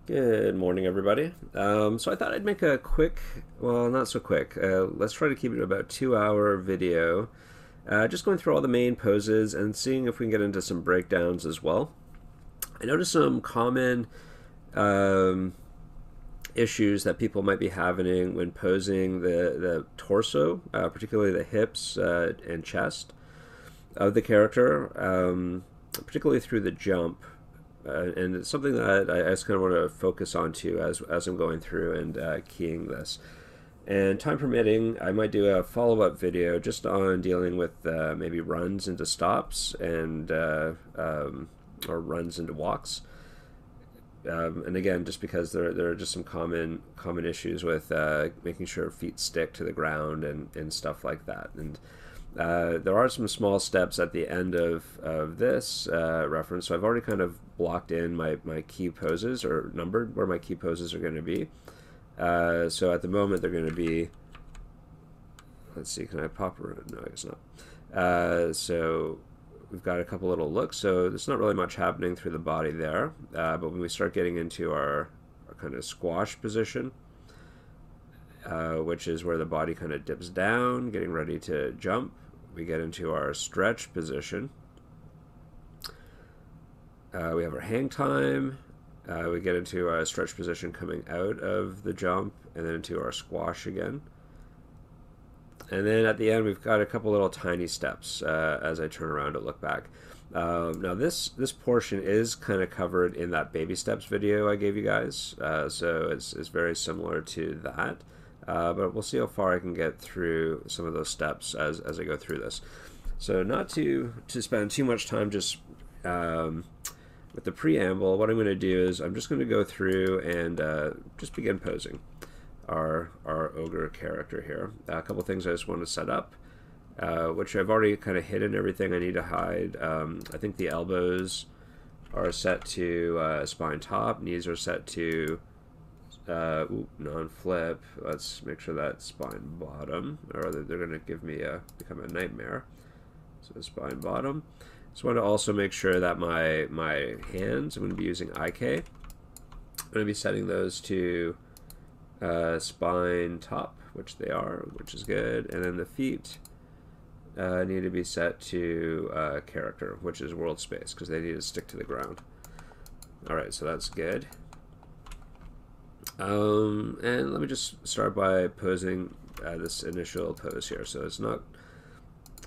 Good morning, everybody. So I thought I'd make a quick, well, not so quick. Let's try to keep it to about 2 hour video. Just going through all the main poses and seeing if we can get into some breakdowns as well. I noticed some common um, issues that people might be having when posing the torso, particularly the hips and chest of the character, particularly through the jump. And it's something that I just kind of want to focus on too as I'm going through and keying this. And time permitting, I might do a follow-up video just on dealing with maybe runs into stops and or runs into walks. And again, just because there are just some common issues with making sure feet stick to the ground and stuff like that. And there are some small steps at the end of this reference, so I've already kind of blocked in my key poses, or numbered where my key poses are going to be. So at the moment they're going to be, let's see, can I pop around? No, I guess not. So we've got a couple little looks, so there's not really much happening through the body there, but when we start getting into our kind of squash position, which is where the body kind of dips down, getting ready to jump. We get into our stretch position. We have our hang time. We get into our stretch position coming out of the jump, and then into our squash again. And then at the end, we've got a couple little tiny steps as I turn around to look back. Now this portion is kind of covered in that baby steps video I gave you guys, so it's very similar to that. But we'll see how far I can get through some of those steps as I go through this. So not to spend too much time just with the preamble, what I'm going to do is I'm just going to go through and just begin posing our ogre character here. A couple things I just want to set up, which I've already kind of hidden everything I need to hide. I think the elbows are set to spine top, knees are set to non-flip. Let's make sure that's spine bottom, or they're going to become a nightmare. So spine bottom. Just want to also make sure that my hands, I'm going to be using IK. I'm going to be setting those to spine top, which they are, which is good. And then the feet need to be set to character, which is world space, because they need to stick to the ground. Alright, so that's good. And let me just start by posing this initial pose here. So it's not,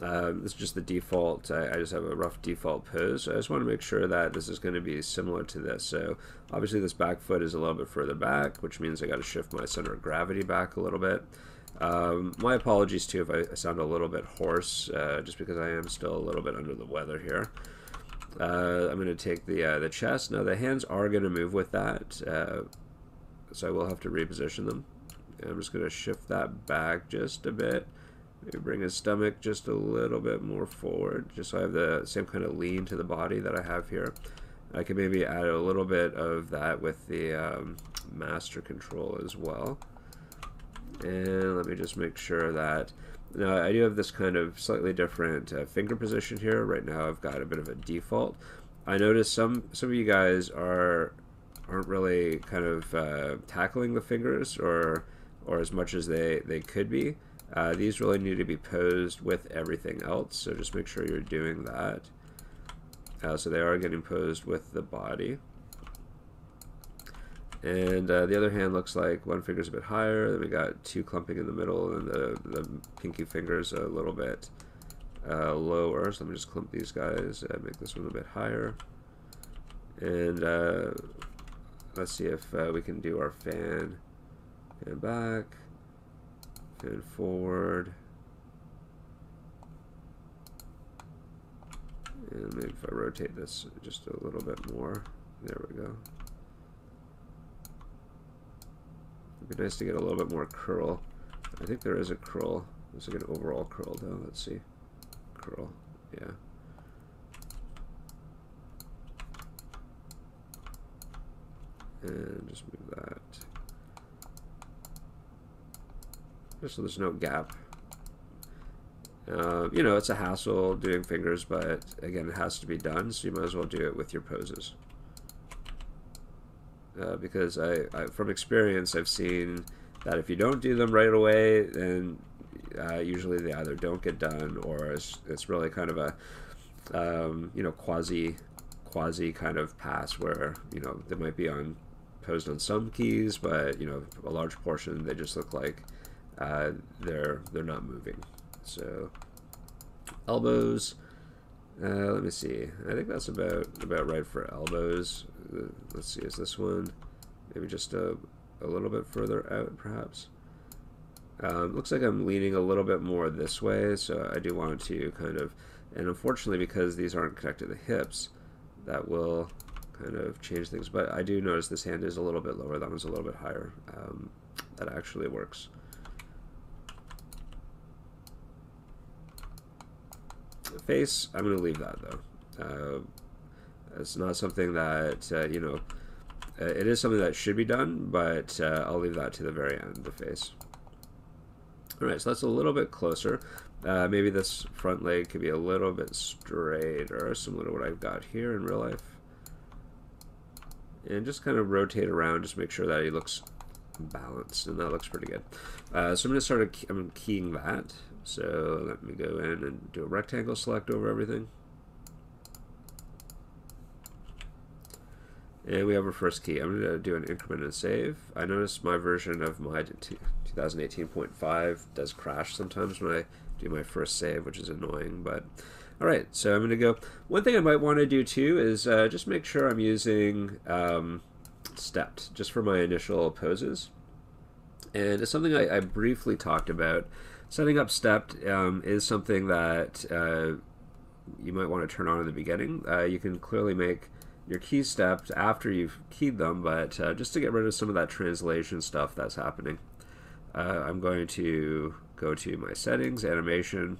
this is just the default. I just have a rough default pose. So I just want to make sure that this is going to be similar to this. So obviously this back foot is a little bit further back, which means I got to shift my center of gravity back a little bit. My apologies too if I sound a little bit hoarse, just because I am still a little bit under the weather here. I'm going to take the chest. Now the hands are going to move with that. So I will have to reposition them. And I'm just going to shift that back just a bit. Maybe bring his stomach just a little bit more forward, just so I have the same kind of lean to the body that I have here. I can maybe add a little bit of that with the master control as well. And let me just make sure that, now I do have this kind of slightly different finger position here. Right now I've got a bit of a default. I noticed some of you guys aren't really kind of tackling the fingers or as much as they could be. These really need to be posed with everything else, so just make sure you're doing that. So they are getting posed with the body. And the other hand looks like one finger's a bit higher, then we got two clumping in the middle, and the pinky finger's a little bit lower. So let me just clump these guys and make this one a bit higher. And let's see if we can do our fan back, fan forward, and maybe if I rotate this just a little bit more, there we go. It'd be nice to get a little bit more curl. I think there is a curl. There's like an overall curl though. Let's see. Curl, yeah. And just move that. Just so there's no gap. You know, it's a hassle doing fingers, but again, it has to be done, so you might as well do it with your poses. because from experience, I've seen that if you don't do them right away, then usually they either don't get done, or it's really kind of a you know, quasi kind of pass where, you know, they might be posed on some keys, but you know, a large portion they just look like they're not moving. So elbows, let me see. I think that's about right for elbows. Let's see, is this one maybe just a little bit further out, perhaps? Looks like I'm leaning a little bit more this way, so I do want to kind of, and unfortunately because these aren't connected to the hips, that will kind of change things. But I do notice this hand is a little bit lower, that one's a little bit higher. That actually works. Face, I'm going to leave that though. It's not something that, you know, it is something that should be done, but I'll leave that to the very end, the face. Alright, so that's a little bit closer. Maybe this front leg could be a little bit straighter, similar to what I've got here in real life. And just kind of rotate around, just make sure that he looks balanced, and that looks pretty good. So I'm going to start, I'm keying that. So let me go in and do a rectangle select over everything. And we have our first key. I'm going to do an increment and save. I notice my version of my 2018.5 does crash sometimes when I do my first save, which is annoying, but alright, so I'm going to go. One thing I might want to do too is just make sure I'm using stepped, just for my initial poses. And it's something I briefly talked about. Setting up stepped is something that you might want to turn on in the beginning. You can clearly make your keys stepped after you've keyed them, but just to get rid of some of that translation stuff that's happening, I'm going to go to my settings, animation.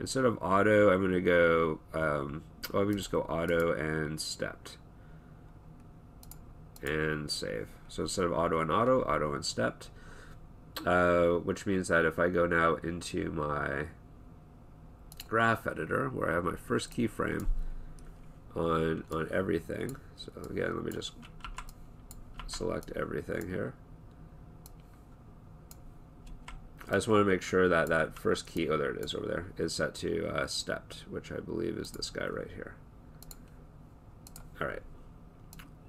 Instead of auto, I'm going to go, well, we can just go auto and stepped. And save. So instead of auto and auto, auto and stepped. Which means that if I go now into my graph editor, where I have my first keyframe on everything. So again, let me just select everything here. I just want to make sure that that first key, oh there it is over there, is set to stepped, which I believe is this guy right here. Alright,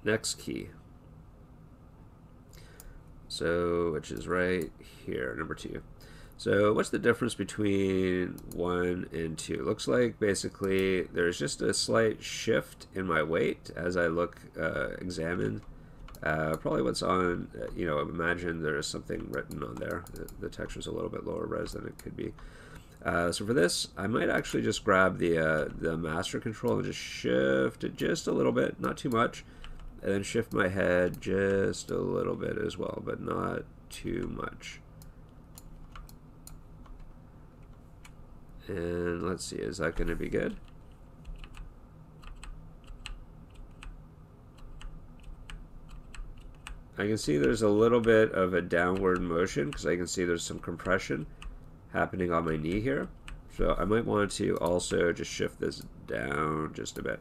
next key. So, which is right here, number 2. So what's the difference between 1 and 2? Looks like basically there's just a slight shift in my weight as I look, examine probably what's on, you know, imagine there's something written on there. The texture's a little bit lower res than it could be. So for this, I might actually just grab the master control and just shift it just a little bit, not too much, and then shift my head just a little bit as well, but not too much. And let's see, is that going to be good? I can see there's a little bit of a downward motion because I can see there's some compression happening on my knee here. So I might want to also just shift this down just a bit.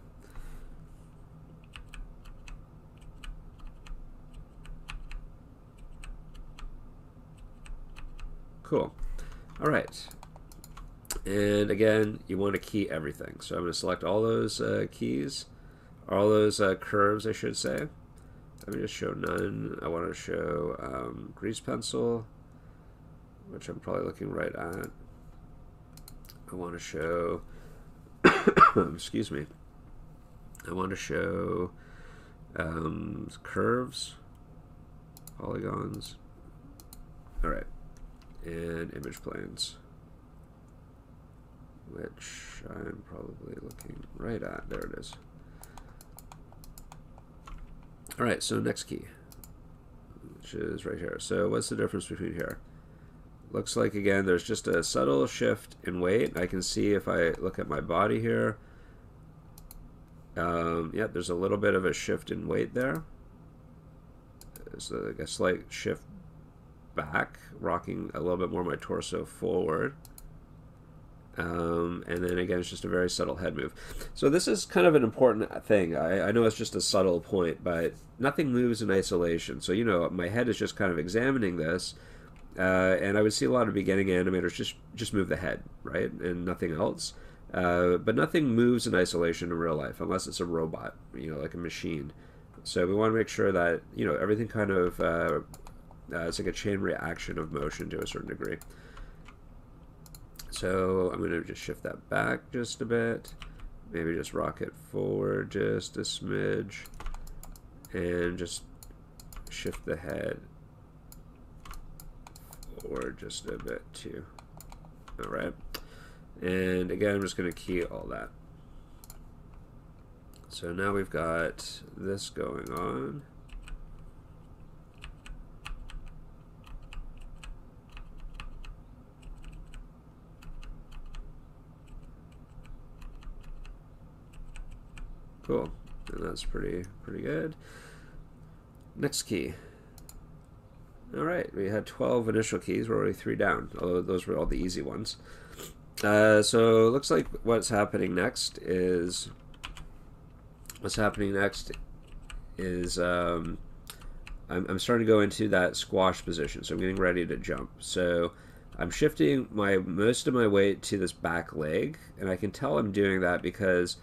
Cool. All right. And again, you want to key everything. So I'm going to select all those keys, all those curves, I should say. Let me just show none. I want to show grease pencil, which I'm probably looking right at. I want to show, excuse me, I want to show curves, polygons, all right, and image planes, which I'm probably looking right at. There it is. All right, so next key, which is right here. So what's the difference between here? Looks like, again, there's just a subtle shift in weight. I can see if I look at my body here. Yep, there's a little bit of a shift in weight there. There's like a slight shift back, rocking a little bit more my torso forward. And then again, it's just a very subtle head move. So this is kind of an important thing. I know it's just a subtle point, but nothing moves in isolation. So, you know, my head is just kind of examining this, and I would see a lot of beginning animators just move the head, right, and nothing else. But nothing moves in isolation in real life unless it's a robot, you know, like a machine. So we want to make sure that, you know, everything kind of it's like a chain reaction of motion to a certain degree. So I'm going to just shift that back just a bit. Maybe just rock it forward just a smidge. And just shift the head forward just a bit too. Alright. And again, I'm just going to key all that. So now we've got this going on. Cool, and that's pretty good. Next key. All right, we had 12 initial keys. We're already 3 down, although those were all the easy ones. So it looks like what's happening next is I'm starting to go into that squash position, so I'm getting ready to jump. So I'm shifting most of my weight to this back leg, and I can tell I'm doing that because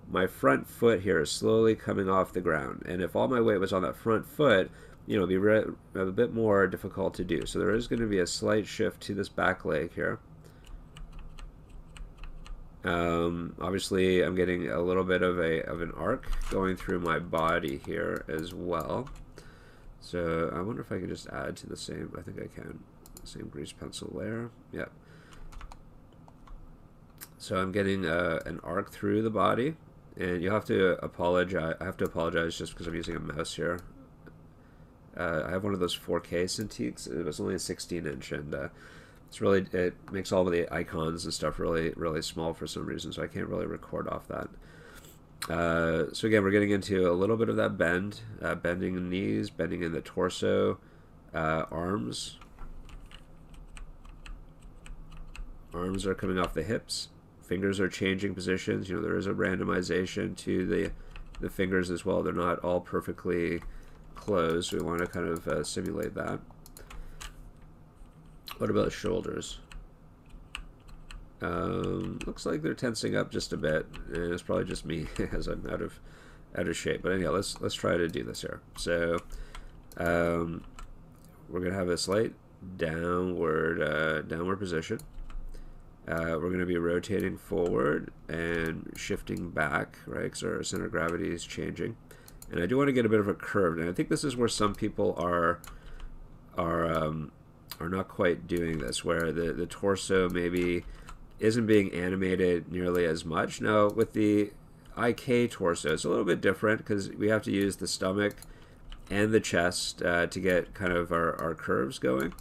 my front foot here is slowly coming off the ground, and if all my weight was on that front foot, you know, it'd be a bit more difficult to do. So there is going to be a slight shift to this back leg here. Obviously, I'm getting a little bit of an arc going through my body here as well. So I wonder if I can just add to the same. I think I can. Same grease pencil layer. Yep. So I'm getting an arc through the body. And you'll have to apologize. I have to apologize just because I'm using a mouse here. I have one of those 4K Cintiqs. It was only a 16-inch, and it makes all of the icons and stuff really small for some reason, so I can't really record off that. So again, we're getting into a little bit of that bend, bending in the knees, bending in the torso, arms. Arms are coming off the hips. Fingers are changing positions. You know, there is a randomization to the fingers as well. They're not all perfectly closed, so we want to kind of simulate that. What about the shoulders? Looks like they're tensing up just a bit, and it's probably just me as I'm out of shape. But anyhow, let's try to do this here. So we're gonna have a slight downward position. We're going to be rotating forward and shifting back, right, because our center of gravity is changing. And I do want to get a bit of a curve, and I think this is where some people are not quite doing this, where the torso maybe isn't being animated nearly as much. Now, with the IK torso, it's a little bit different because we have to use the stomach and the chest to get kind of our curves going.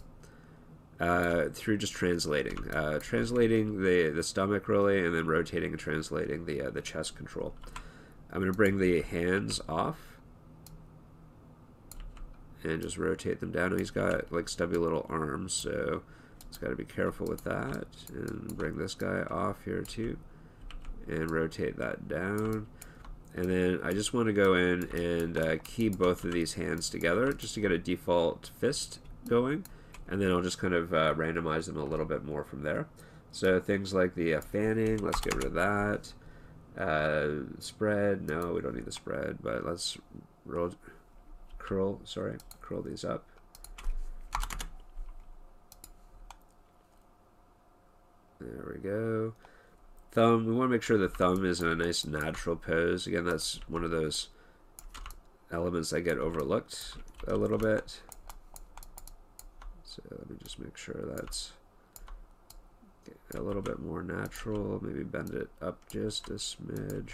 Through just translating the stomach really, and then rotating and translating the chest control. I'm going to bring the hands off and just rotate them down. He's got like stubby little arms, so he's got to be careful with that. And bring this guy off here too, and rotate that down. And then I just want to go in and key both of these hands together just to get a default fist going. And then I'll just kind of randomize them a little bit more from there. So things like the fanning, let's get rid of that. Spread, no, we don't need the spread, but let's curl these up. There we go. Thumb, we want to make sure the thumb is in a nice natural pose. Again, that's one of those elements that get overlooked a little bit. So let me just make sure that's a little bit more natural. Maybe bend it up just a smidge.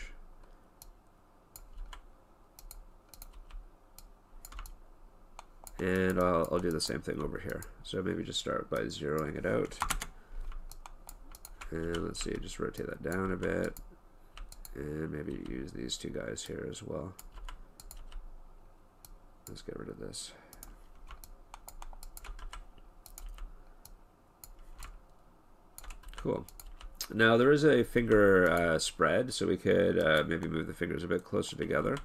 And I'll do the same thing over here. So maybe just start by zeroing it out. And let's see, just rotate that down a bit. And maybe use these two guys here as well. Let's get rid of this. Cool. Now there is a finger spread, so we could maybe move the fingers a bit closer together,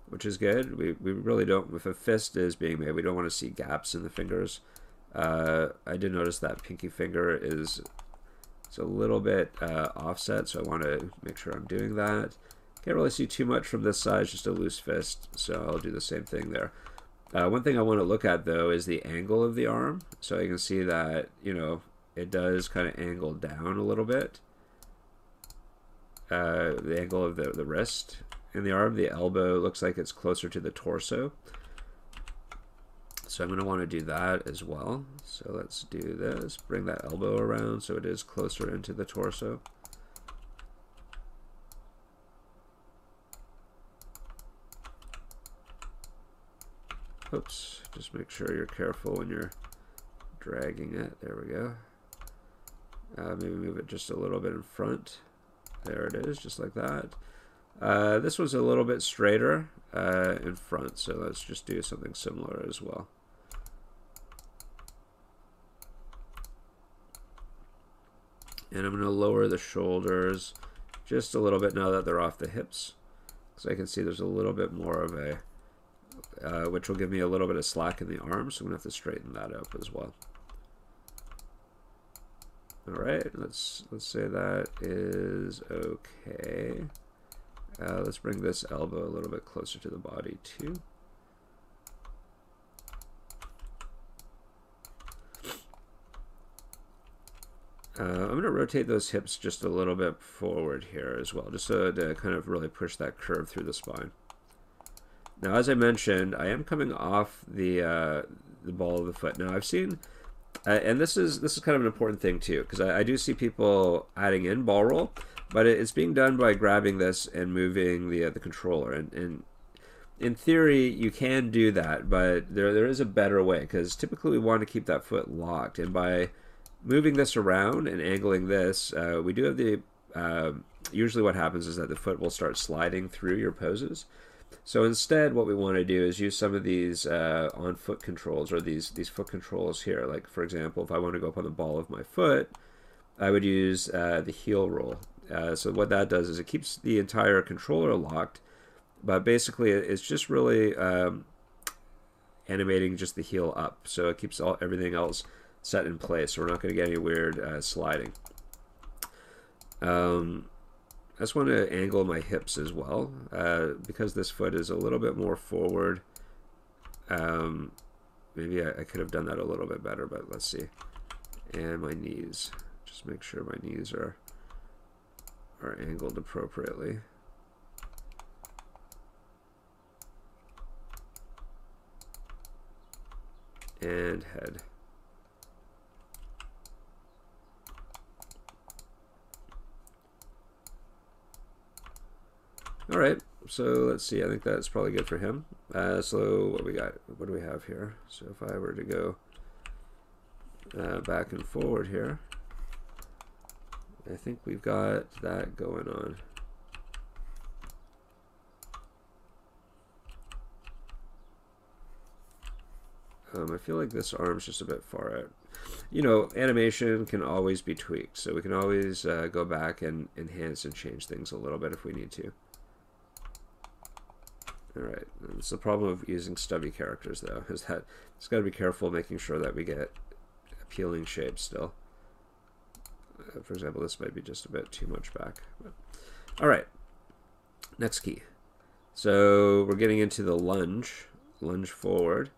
which is good. We really don't, if a fist is being made, we don't want to see gaps in the fingers. I did notice that pinky finger is it's a little bit offset, so I want to make sure I'm doing that. Can't really see too much from this side, just a loose fist, so I'll do the same thing there. One thing I want to look at though is the angle of the arm, so you can see that, you know, it does kind of angle down a little bit. The angle of the wrist and the arm, the elbow looks like it's closer to the torso. So I'm going to want to do that as well. So let's do this, bring that elbow around so it is closer into the torso. Oops, just make sure you're careful when you're dragging it. There we go. Maybe move it just a little bit in front. There it is, just like that. This was a little bit straighter in front, so let's just do something similar as well. And I'm going to lower the shoulders just a little bit now that they're off the hips. So I can see there's a little bit more of a, which will give me a little bit of slack in the arms, so I'm going to have to straighten that up as well. Alright, let's say that is okay. Let's bring this elbow a little bit closer to the body too. I'm going to rotate those hips just a little bit forward here as well, just so to kind of really push that curve through the spine. Now, as I mentioned, I am coming off the ball of the foot. Now, I've seen, and this is kind of an important thing too, because I do see people adding in ball roll, but it's being done by grabbing this and moving the controller. And in theory, you can do that, but there is a better way, because typically we want to keep that foot locked, and by moving this around and angling this, we do have the, usually what happens is that the foot will start sliding through your poses. So instead, what we want to do is use some of these on-foot controls, or these foot controls here. Like, for example, if I want to go up on the ball of my foot, I would use the heel roll. So what that does is it keeps the entire controller locked, but basically it's just really animating just the heel up. So it keeps everything else set in place, so we're not going to get any weird sliding. I just want to angle my hips as well, because this foot is a little bit more forward. Maybe I could have done that a little bit better, but let's see. And my knees, just make sure my knees are angled appropriately. And head. All right, so let's see. I think that's probably good for him. So what we got? What do we have here? So if I were to go back and forward here, I think we've got that going on. I feel like this arm's just a bit far out. You know, animation can always be tweaked, so we can always go back and enhance and change things a little bit if we need to. Alright, it's the problem of using stubby characters though, is that it's got to be careful making sure that we get appealing shapes still. For example, this might be just a bit too much back. Alright, next key. So we're getting into the lunge forward.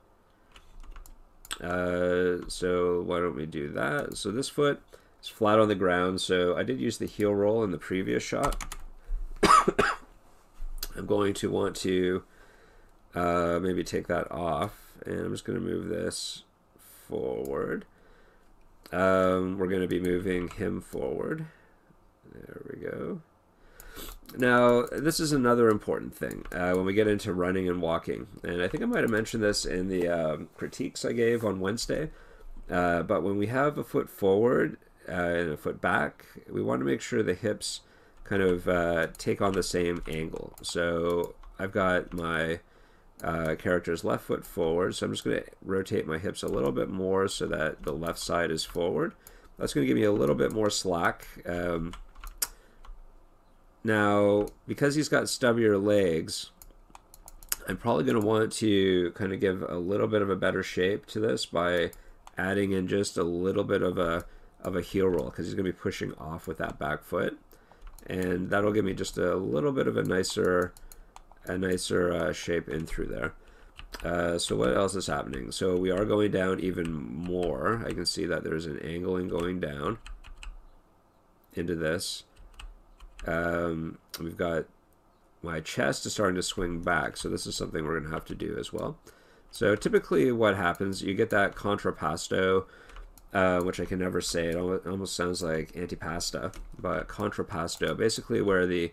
So why don't we do that? So this foot is flat on the ground, so I did use the heel roll in the previous shot. I'm going to want to maybe take that off, and I'm just going to move this forward. We're going to be moving him forward. There we go. Now, this is another important thing when we get into running and walking, and I think I might have mentioned this in the critiques I gave on Wednesday, but when we have a foot forward and a foot back, we want to make sure the hips kind of take on the same angle. So I've got my character's left foot forward, so I'm just going to rotate my hips a little bit more so that the left side is forward. That's going to give me a little bit more slack Now, because he's got stubbier legs, I'm probably going to want to kind of give a little bit of a better shape to this by adding in just a little bit of a heel roll, because he's going to be pushing off with that back foot, and that'll give me just a little bit of a nicer shape in through there. So what else is happening? So we are going down even more. I can see that there's an angling going down into this. We've got my chest is starting to swing back, so this is something we're going to have to do as well. So typically what happens, you get that contrapposto, which I can never say. It almost sounds like antipasta, but contrapposto, basically where the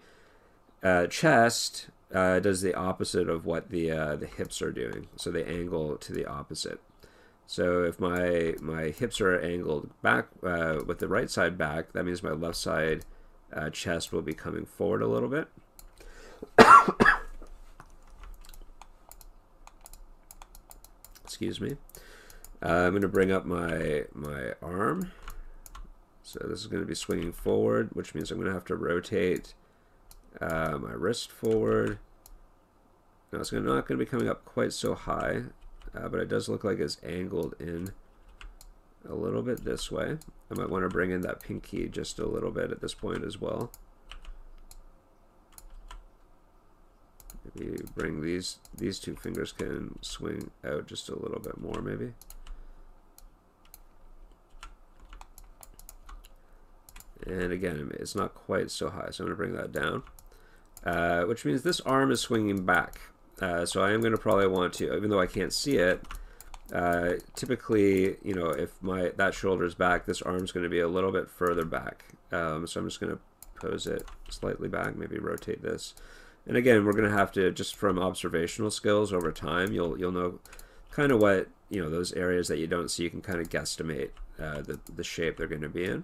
chest does the opposite of what the hips are doing. So they angle to the opposite. So if my hips are angled back with the right side back, that means my left side chest will be coming forward a little bit. Excuse me. I'm going to bring up my arm. So this is going to be swinging forward, which means I'm going to have to rotate my wrist forward. Now it's not going to be coming up quite so high, but it does look like it's angled in a little bit this way. I might want to bring in that pinky just a little bit at this point as well. Maybe bring these two fingers can swing out just a little bit more, maybe. And again, it's not quite so high, so I'm going to bring that down, which means this arm is swinging back. So I am going to probably want to, even though I can't see it, typically, you know, if that shoulder's back, this arm's going to be a little bit further back. So I'm just going to pose it slightly back, maybe rotate this. And again, we're going to have to, just from observational skills over time, you'll know kind of what, you know, those areas that you don't see, you can kind of guesstimate the shape they're going to be in.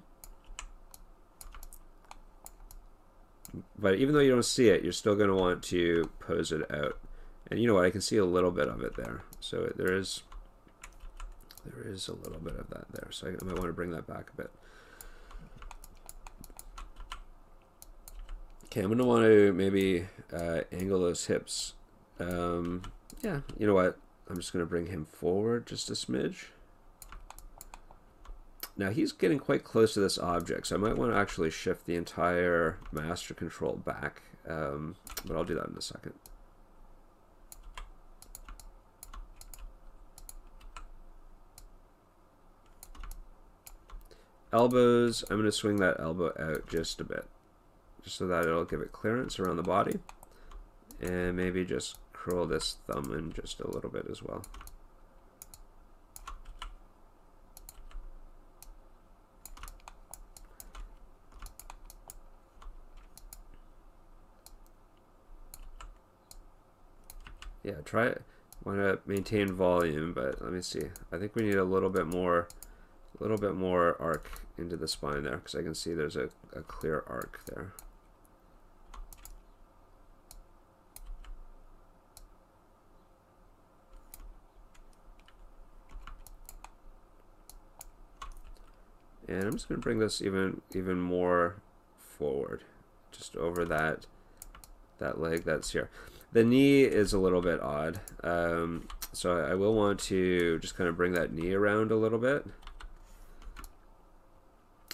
But even though you don't see it, you're still going to want to pose it out. And you know what, I can see a little bit of it there. So there is a little bit of that there. So I might want to bring that back a bit. Okay, I'm going to want to maybe angle those hips. Yeah, you know what, I'm just going to bring him forward just a smidge. Now he's getting quite close to this object, so I might want to actually shift the entire master control back, but I'll do that in a second. Elbows, I'm going to swing that elbow out just a bit, just so that it'll give it clearance around the body, and maybe just curl this thumb in just a little bit as well. Yeah, try it. Want to maintain volume, but let me see. I think we need a little bit more arc into the spine there, because I can see there's a clear arc there. And I'm just going to bring this even more forward, just over that leg that's here. The knee is a little bit odd, so I will want to just kind of bring that knee around a little bit,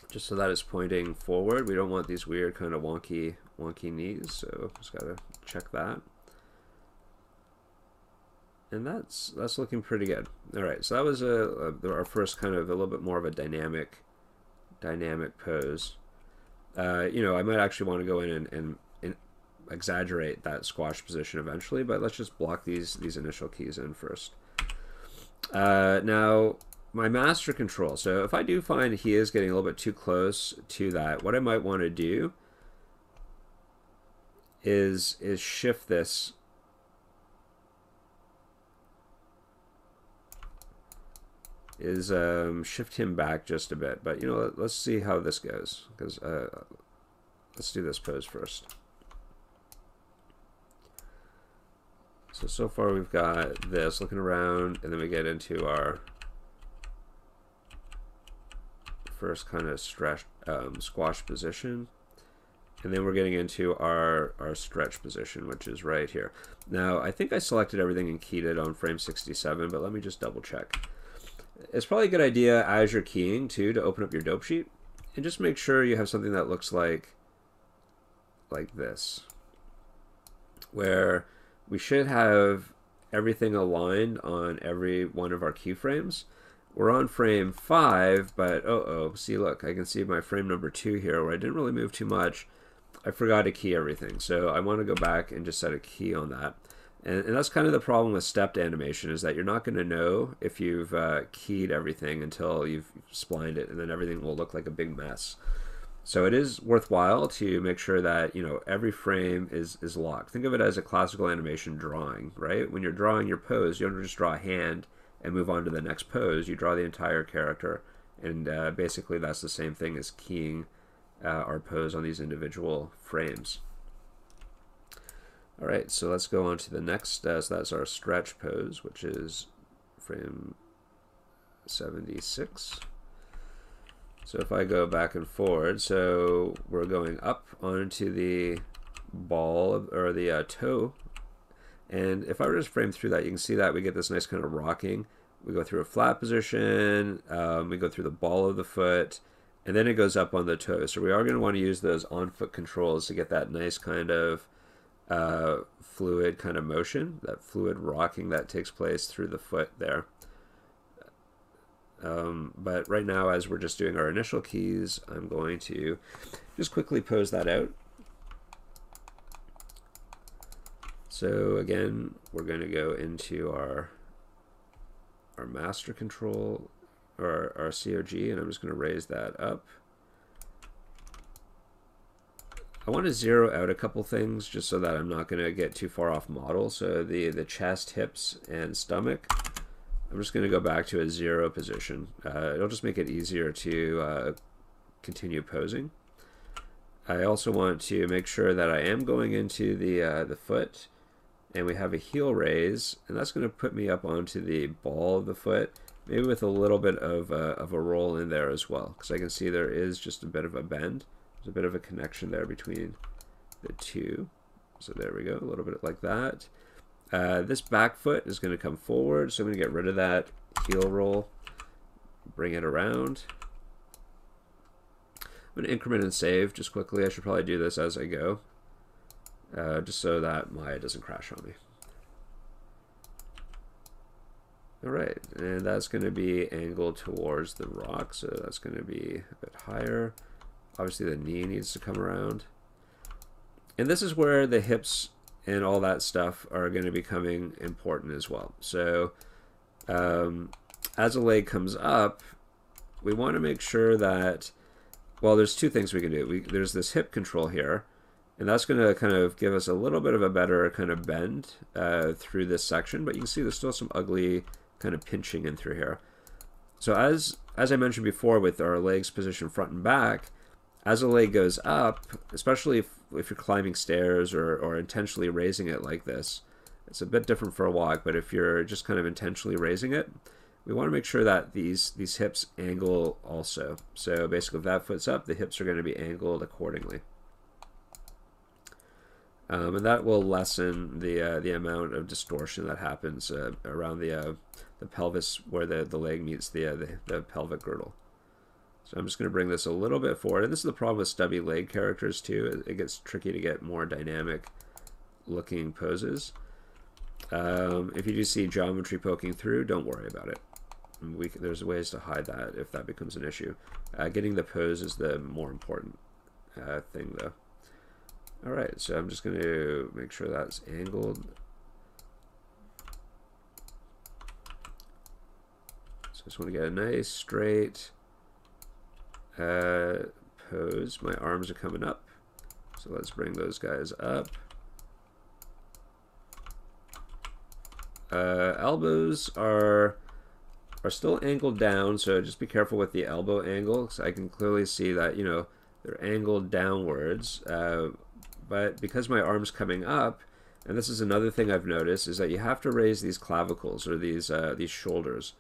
just so that it's pointing forward. We don't want these weird kind of wonky knees, so just gotta check that. And that's looking pretty good. All right, so that was our first kind of a little bit more of a dynamic pose. You know, I might actually want to go in and exaggerate that squash position eventually, but let's just block these initial keys in first. Now my master control, so if I do find he is getting a little bit too close to that, what I might want to do is shift this shift him back just a bit. But you know, let's see how this goes, because let's do this pose first. So far we've got this, looking around, and then we get into our first kind of squash position. And then we're getting into our stretch position, which is right here. Now, I think I selected everything and keyed it on frame 67, but let me just double check. It's probably a good idea as you're keying, too, to open up your dope sheet and just make sure you have something that looks like this, where we should have everything aligned on every one of our keyframes. We're on frame 5, but see, look, I can see my frame number 2 here where I didn't really move too much. I forgot to key everything, so I want to go back and just set a key on that. And that's kind of the problem with stepped animation, is that you're not going to know if you've keyed everything until you've splined it, and then everything will look like a big mess. So it is worthwhile to make sure that, you know, every frame is locked. Think of it as a classical animation drawing, right? When you're drawing your pose, you don't just draw a hand and move on to the next pose. You draw the entire character, and basically that's the same thing as keying our pose on these individual frames. All right, so let's go on to the next. So that's our stretch pose, which is frame 76. So if I go back and forward, so we're going up onto the ball or the toe, and if I were to just frame through that, you can see that we get this nice kind of rocking. We go through a flat position, we go through the ball of the foot, and then it goes up on the toe. So we are going to want to use those on-foot controls to get that nice kind of fluid kind of motion, that fluid rocking that takes place through the foot there. But right now, as we're just doing our initial keys, I'm going to just quickly pose that out. So again, we're going to go into our master control, or our COG, and I'm just going to raise that up. I want to zero out a couple things just so that I'm not going to get too far off model. So the chest, hips, and stomach, I'm just going to go back to a 0 position. It'll just make it easier to continue posing. I also want to make sure that I am going into the foot, and we have a heel raise, and that's going to put me up onto the ball of the foot, maybe with a little bit of a roll in there as well, because I can see there is just a bit of a bend. There's a bit of a connection there between the two. So there we go, a little bit like that. This back foot is going to come forward, so I'm going to get rid of that heel roll, bring it around. I'm going to increment and save just quickly. I should probably do this as I go, just so that Maya doesn't crash on me. All right, and that's going to be angled towards the rock, so that's going to be a bit higher. Obviously the knee needs to come around. And this is where the hips and all that stuff are going to be becoming important as well. So as a leg comes up, we want to make sure that, well, there's two things we can do. There's this hip control here, and that's going to kind of give us a little bit of a better kind of bend through this section, but you can see there's still some ugly kind of pinching in through here. So as I mentioned before with our legs positioned front and back, as a leg goes up, especially if you're climbing stairs or intentionally raising it like this, it's a bit different for a walk, but if you're just kind of intentionally raising it, we want to make sure that these hips angle also. So basically if that foot's up, the hips are going to be angled accordingly. And that will lessen the amount of distortion that happens around the pelvis where the leg meets the pelvic girdle. So I'm just going to bring this a little bit forward. And this is the problem with stubby leg characters too. It gets tricky to get more dynamic looking poses. If you do see geometry poking through, don't worry about it. There's ways to hide that if that becomes an issue. Getting the pose is the more important thing though. Alright, so I'm just going to make sure that's angled. So I just want to get a nice straight pose. My arms are coming up, so let's bring those guys up. Elbows are still angled down, so just be careful with the elbow angle, because I can clearly see that, you know, they're angled downwards, but because my arm's coming up, and this is another thing I've noticed, is that you have to raise these clavicles or these shoulders.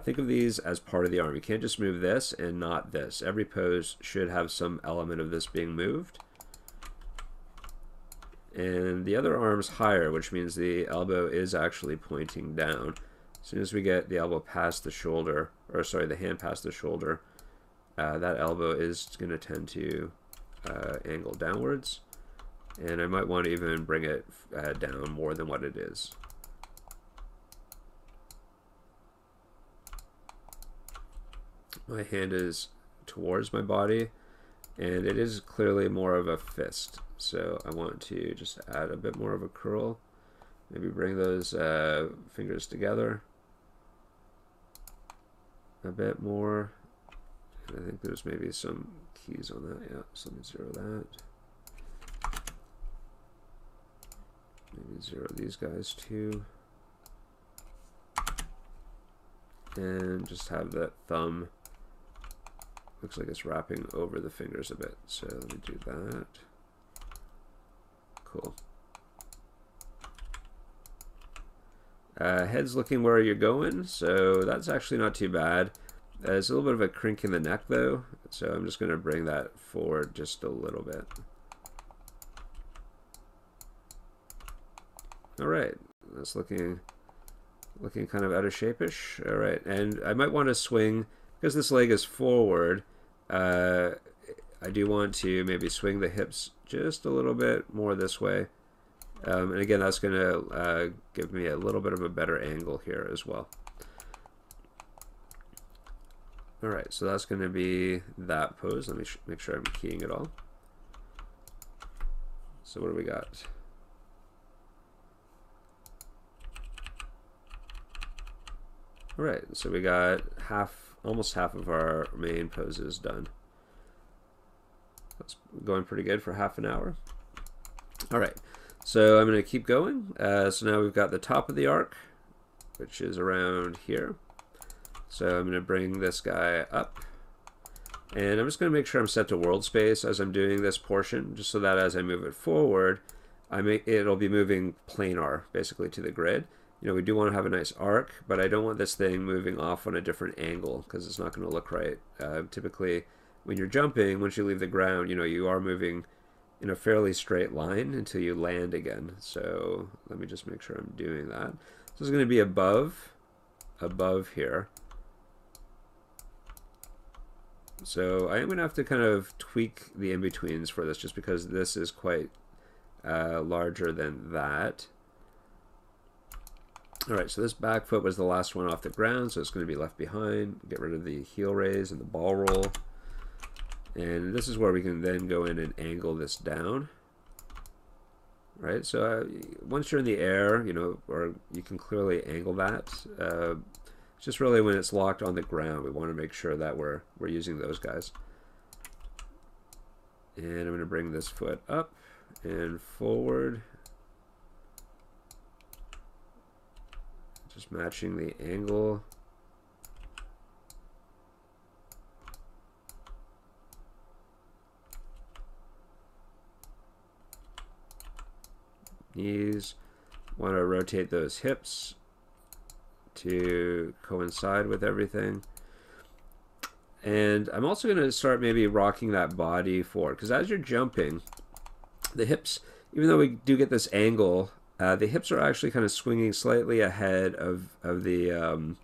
Think of these as part of the arm. You can't just move this and not this. Every pose should have some element of this being moved. And the other arm's higher, which means the elbow is actually pointing down. As soon as we get the elbow past the shoulder, or sorry, the hand past the shoulder, that elbow is going to tend to angle downwards. And I might want to even bring it down more than what it is. My hand is towards my body, and it is clearly more of a fist. So I want to just add a bit more of a curl. Maybe bring those fingers together a bit more. And I think there's maybe some keys on that. Yeah, so let me zero that. Maybe zero these guys too. And just have that thumb. Looks like it's wrapping over the fingers a bit. So let me do that. Cool. Head's looking where you're going, so that's actually not too bad. There's a little bit of a crink in the neck though, so I'm just going to bring that forward just a little bit. Alright, that's looking kind of out of shape-ish. Alright, and I might want to swing, because this leg is forward, I do want to maybe swing the hips just a little bit more this way. And again, that's going to give me a little bit of a better angle here as well. Alright, so that's going to be that pose. Let me make sure I'm keying it all. So what do we got? Alright, so we got almost half of our main poses done. That's going pretty good for half an hour. Alright, so I'm going to keep going. So now we've got the top of the arc, which is around here. So I'm going to bring this guy up. And I'm just going to make sure I'm set to world space as I'm doing this portion, just so that as I move it forward, it'll be moving planar, basically, to the grid. You know, we do want to have a nice arc, but I don't want this thing moving off on a different angle because it's not going to look right. Typically, when you're jumping, once you leave the ground, you know, you are moving in a fairly straight line until you land again. So let me just make sure I'm doing that. So it's going to be above here. So I am going to have to kind of tweak the in-betweens for this just because this is quite larger than that. Alright, so this back foot was the last one off the ground, so it's going to be left behind. Get rid of the heel raise and the ball roll. And this is where we can then go in and angle this down. Right, so once you're in the air, you know, or you can clearly angle that. It's just really when it's locked on the ground, we want to make sure that we're using those guys. And I'm going to bring this foot up and forward. Just matching the angle. Knees. Want to rotate those hips to coincide with everything. And I'm also going to start maybe rocking that body forward, because as you're jumping, the hips, even though we do get this angle, the hips are actually kind of swinging slightly ahead of the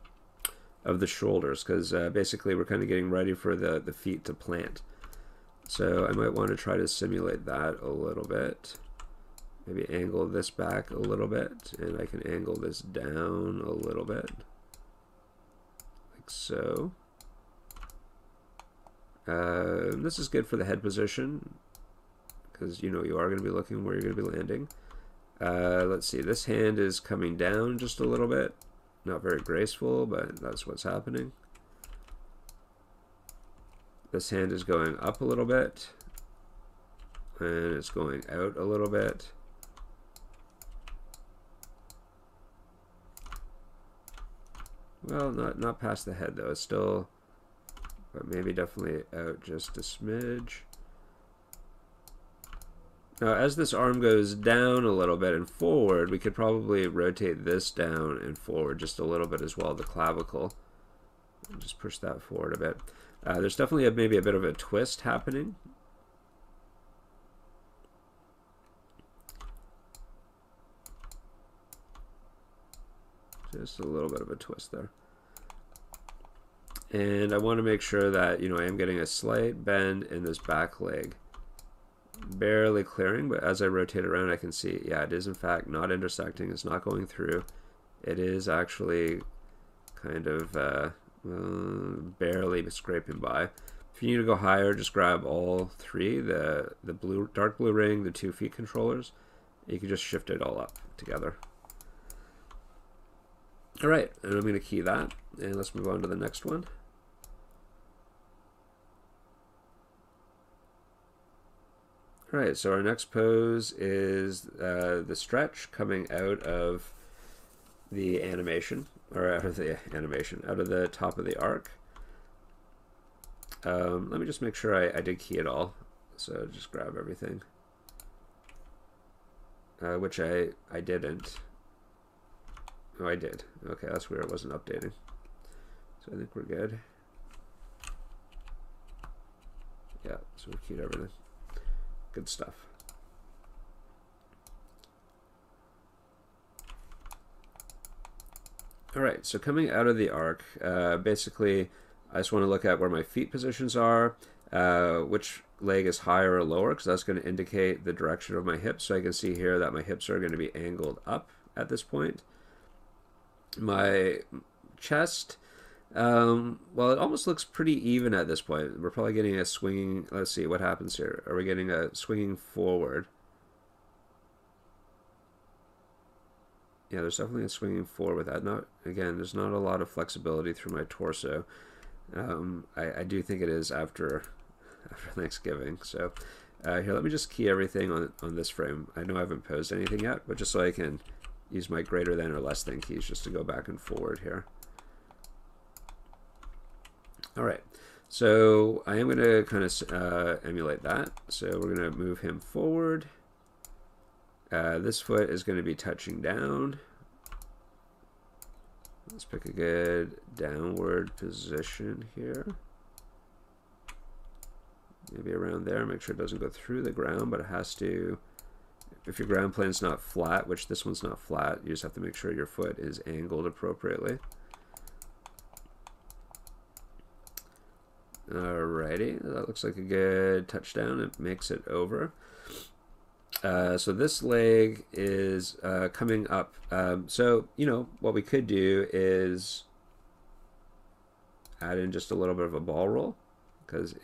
shoulders, because basically we're kind of getting ready for the feet to plant. So I might want to try to simulate that a little bit. Maybe angle this back a little bit, and I can angle this down a little bit, like so. This is good for the head position, because you know you are going to be looking where you're going to be landing. Let's see, this hand is coming down just a little bit. Not very graceful, but that's what's happening. This hand is going up a little bit, and it's going out a little bit. Well, not past the head though. It's still, but maybe definitely out just a smidge. Now, as this arm goes down a little bit and forward, we could probably rotate this down and forward just a little bit as well, the clavicle. Just push that forward a bit. There's definitely maybe a bit of a twist happening. Just a little bit of a twist there. And I want to make sure that, I am getting a slight bend in this back leg. Barely clearing, but as I rotate around, I can see, yeah, it is in fact not intersecting. It's not going through. It is actually kind of barely scraping by. If you need to go higher, just grab all three, the dark blue ring, the 2 feet controllers. You can just shift it all up together. All right, and I'm going to key that, and let's move on to the next one. All right, so our next pose is the stretch coming out of the animation, or out of the top of the arc. Let me just make sure I did key it all. So just grab everything, which I didn't. Oh, I did. Okay, that's weird. It wasn't updating. So I think we're good. Yeah, so we've keyed everything. Good stuff. All right, so coming out of the arc, basically, I just want to look at where my feet positions are, which leg is higher or lower, because that's going to indicate the direction of my hips. So I can see here that my hips are going to be angled up at this point. My chest, well, it almost looks pretty even at this point. We're probably getting a swinging, let's see what happens here. Are we getting a swinging forward? Yeah, there's definitely a swinging forward with that. Again, there's not a lot of flexibility through my torso. I do think it is after Thanksgiving. So here, let me just key everything on this frame. I know I haven't posed anything yet, but just so I can use my greater than or less than keys just to go back and forward here. All right, so I am going to kind of emulate that. So we're going to move him forward. This foot is going to be touching down. Let's pick a good downward position here. Maybe around there. Make sure it doesn't go through the ground, but it has to. If your ground plane's not flat, which this one's not flat, you just have to make sure your foot is angled appropriately. Alrighty, that looks like a good touchdown. It makes it over. So this leg is coming up. So, what we could do is add in just a little bit of a ball roll, because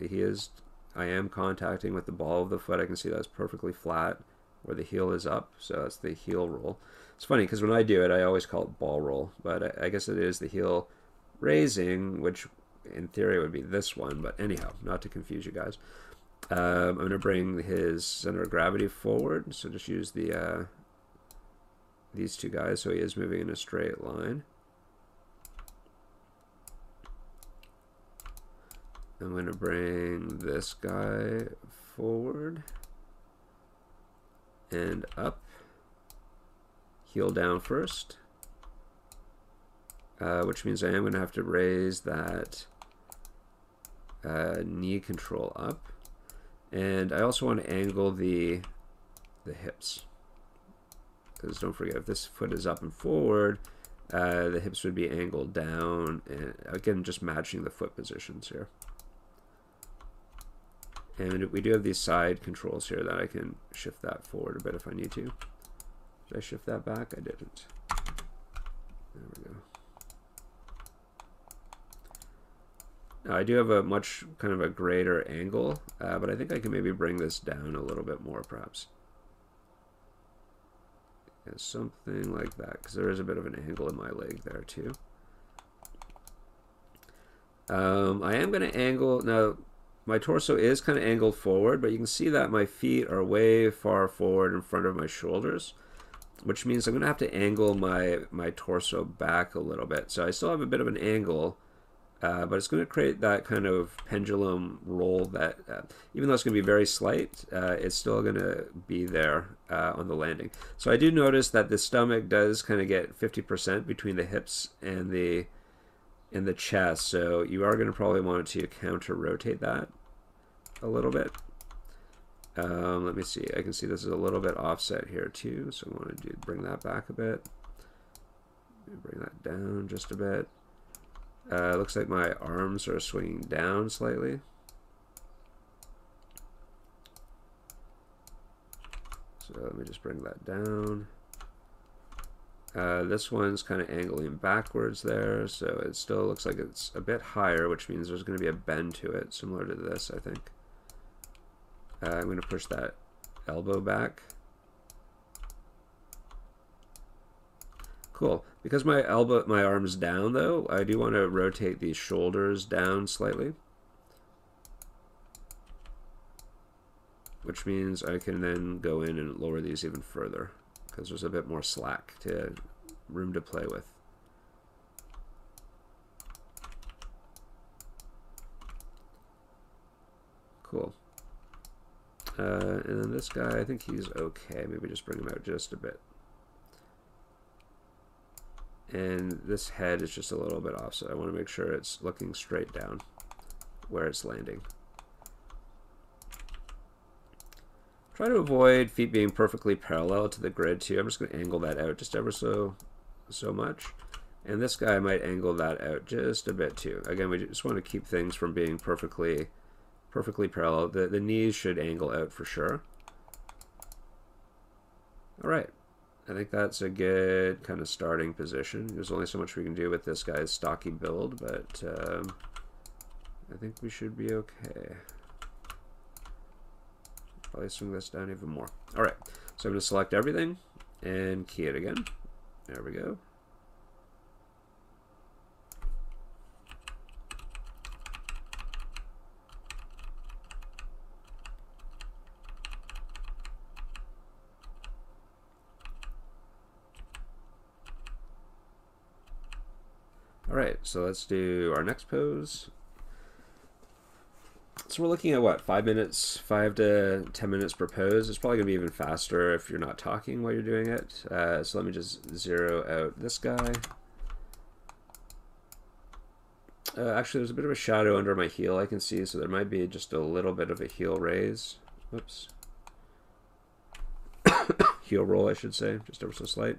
I am contacting with the ball of the foot. I can see that's perfectly flat where the heel is up, so that's the heel roll. It's funny because when I do it, I always call it ball roll, but I guess it is the heel raising, which in theory would be this one, but anyhow, not to confuse you guys. I'm going to bring his center of gravity forward, so just use the these two guys so he is moving in a straight line. I'm going to bring this guy forward and up, heel down first, which means I am going to have to raise that knee control up. And I also want to angle the hips, because don't forget, if this foot is up and forward, the hips would be angled down, and again, just matching the foot positions here. And we do have these side controls here that I can shift that forward a bit if I need to. Did I shift that back? I didn't. There we go. Now, I do have a much kind of a greater angle, but I think I can maybe bring this down a little bit more, perhaps. Yeah, something like that, because there is a bit of an angle in my leg there too. I am going to angle now. My torso is kind of angled forward, but you can see that my feet are way far forward in front of my shoulders, which means I'm going to have to angle my torso back a little bit. So I still have a bit of an angle, but it's going to create that kind of pendulum roll that, even though it's going to be very slight, it's still going to be there on the landing. So I do notice that the stomach does kind of get 50% between the hips and the chest, so you are going to probably want to counter rotate that a little bit. Let me see, I can see this is a little bit offset here too, so I want to bring that back a bit. Bring that down just a bit. Looks like my arms are swinging down slightly. So let me just bring that down. This one's kind of angling backwards there, so it still looks like it's a bit higher, which means there's going to be a bend to it, similar to this, I think. I'm going to push that elbow back. Cool. Because my arm's down though, I do want to rotate these shoulders down slightly. Which means I can then go in and lower these even further, because there's a bit more slack to room to play with. Cool. And then this guy, I think he's okay. Maybe just bring him out just a bit. And this head is just a little bit off, so I want to make sure it's looking straight down where it's landing. Try to avoid feet being perfectly parallel to the grid too. I'm just going to angle that out just ever so much. And this guy might angle that out just a bit too. Again, we just want to keep things from being perfectly parallel. The knees should angle out for sure. All right. I think that's a good kind of starting position. There's only so much we can do with this guy's stocky build, but I think we should be okay. Probably swing this down even more. All right, so I'm going to select everything and key it again. There we go. All right, so let's do our next pose. So we're looking at what, 5 minutes, 5 to 10 minutes per pose. It's probably gonna be even faster if you're not talking while you're doing it. So let me just zero out this guy. Actually, there's a bit of a shadow under my heel I can see, so there might be just a little bit of a heel raise. Whoops. Heel roll, I should say, just ever so slight.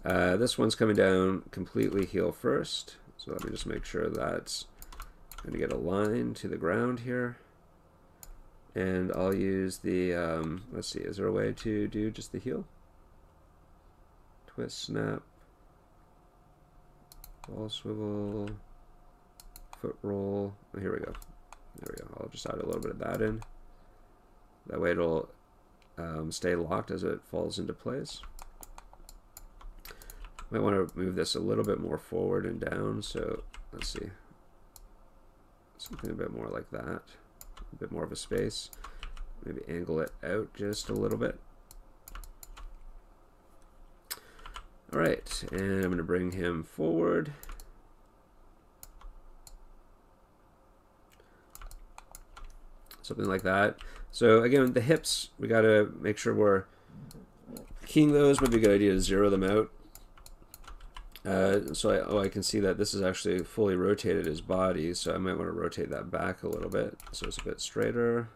This one's coming down completely heel first, so let me just make sure that's going to get a line to the ground here. And I'll use the, let's see, is there a way to do just the heel? Twist, snap, ball swivel, foot roll. Oh, here we go. There we go. I'll just add a little bit of that in. That way it'll stay locked as it falls into place. Might want to move this a little bit more forward and down, so let's see. Something a bit more like that. A bit more of a space. Maybe angle it out just a little bit. All right, and I'm going to bring him forward. Something like that. So again, the hips, we got to make sure we're keying those. Might be a good idea to zero them out. So I can see that this is actually fully rotated his body, so I might want to rotate that back a little bit so it's a bit straighter,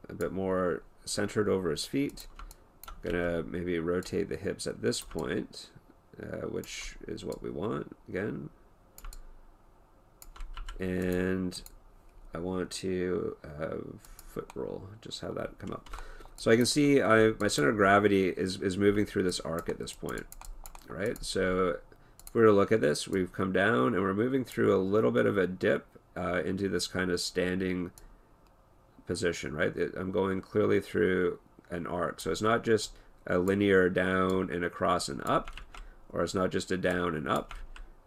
a bit more centered over his feet. I'm gonna maybe rotate the hips at this point, which is what we want again. And I want to foot roll, just have that come up. So I can see my center of gravity is moving through this arc at this point, right? So if we were to look at this, we've come down and we're moving through a little bit of a dip into this kind of standing position, right? I'm going clearly through an arc. So it's not just a linear down and across and up, or it's not just a down and up.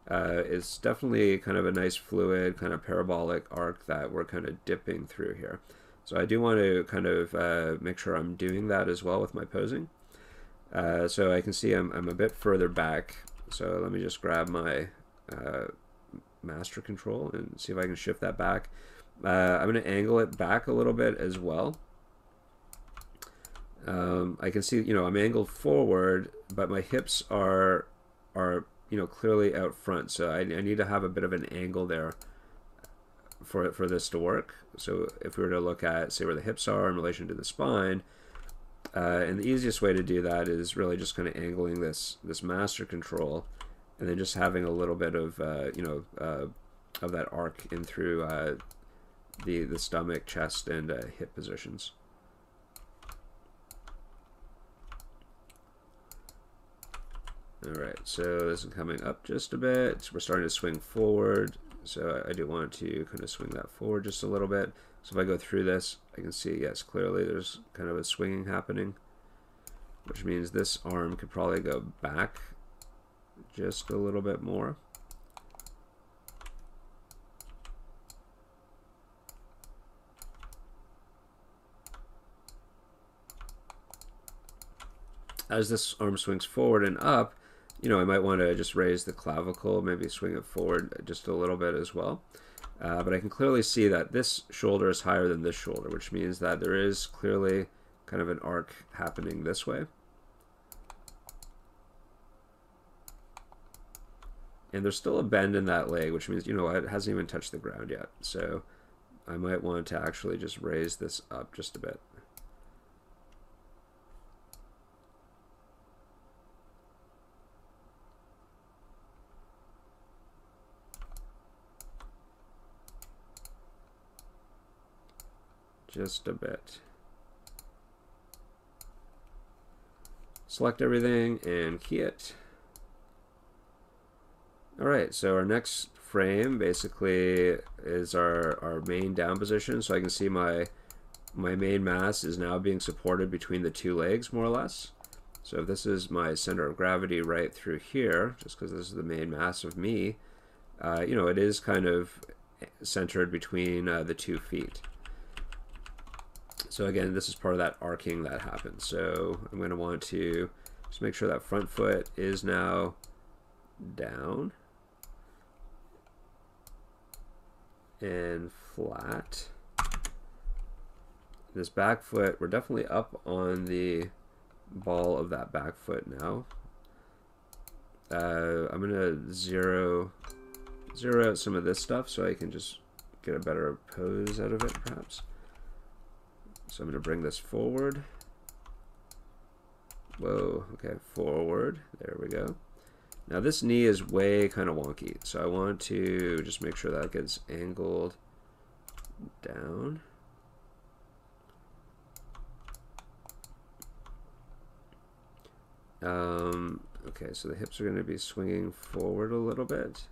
It's definitely kind of a nice fluid, kind of parabolic arc that we're kind of dipping through here. So I do want to kind of make sure I'm doing that as well with my posing. So I can see I'm a bit further back. So let me just grab my master control and see if I can shift that back. I'm going to angle it back a little bit as well. I can see, you know, I'm angled forward, but my hips are you know, clearly out front. So I need to have a bit of an angle there for this to work. So if we were to look at, say, where the hips are in relation to the spine, And the easiest way to do that is really just kind of angling this master control, and then just having a little bit of of that arc in through the stomach, chest, and hip positions. Alright, so this is coming up just a bit. We're starting to swing forward, so I do want to kind of swing that forward just a little bit. So if I go through this, I can see, yes, clearly there's kind of a swinging happening, which means this arm could probably go back just a little bit more. As this arm swings forward and up, I might want to just raise the clavicle, maybe swing it forward just a little bit as well. But I can clearly see that this shoulder is higher than this shoulder, which means that there is clearly kind of an arc happening this way. And there's still a bend in that leg, which means, it hasn't even touched the ground yet. So I might want to actually just raise this up just a bit. Just a bit. Select everything and key it. Alright, so our next frame basically is our main down position. So I can see my main mass is now being supported between the two legs, more or less. So if this is my center of gravity right through here, just because this is the main mass of me, it is kind of centered between the 2 feet. So again, this is part of that arcing that happens. So I'm going to want to just make sure that front foot is now down and flat. This back foot, we're definitely up on the ball of that back foot now. I'm going to zero out some of this stuff so I can just get a better pose out of it, perhaps. So I'm going to bring this forward. Whoa, okay, forward. There we go. Now this knee is way kind of wonky, so I want to just make sure that gets angled down. Okay, so the hips are going to be swinging forward a little bit.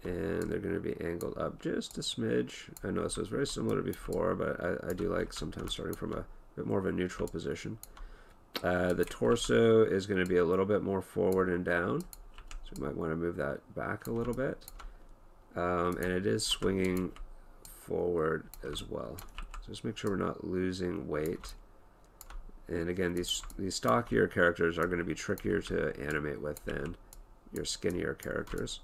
And they're going to be angled up just a smidge. I know this was very similar to before, but I do like sometimes starting from a bit more of a neutral position. The torso is going to be a little bit more forward and down, so we might want to move that back a little bit. And it is swinging forward as well. So just make sure we're not losing weight. And again, these stockier characters are going to be trickier to animate with than your skinnier characters.